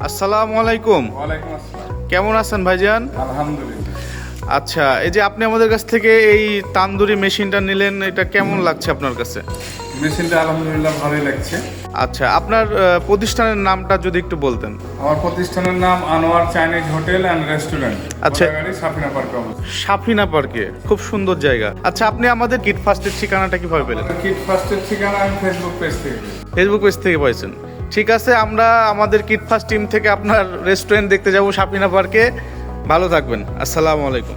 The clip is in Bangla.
আসসালামু আলাইকুম। ওয়ালাইকুম আসসালাম। কেমন আছেন ভাইজান? আলহামদুলিল্লাহ। আচ্ছা, এই যে আপনি আমাদের কাছ থেকে এই তান্দুরি মেশিনটা নিলেন, এটা কেমন লাগছে আপনার কাছে? মেশিনটা আলহামদুলিল্লাহ ভালোই লাগছে। আচ্ছা, আপনার প্রতিষ্ঠানের নামটা যদি একটু বলতেন। আমার প্রতিষ্ঠানের নাম Anwar Chinese hotel and restaurant. আচ্ছা। গোদাগাড়ি সাফিনা পার্কে অবস্থিত। সাফিনা পার্কে, খুব সুন্দর জায়গা। আচ্ছা, আপনি আমাদের কিট ফার্স্টের ঠিকানাটা কিভাবে পেলেন? কিট ফার্স্টের ঠিকানা আমি ফেসবুক পেজ থেকে পেয়েছি। ফেসবুক পেজ থেকে পাইছেন? ঠিক আছে, আমরা আমাদের কিট ফার্স্ট টিম থেকে আপনার রেস্টুরেন্ট দেখতে যাব সাফিনা পার্কে। ভালো থাকবেন। আসসালামু আলাইকুম।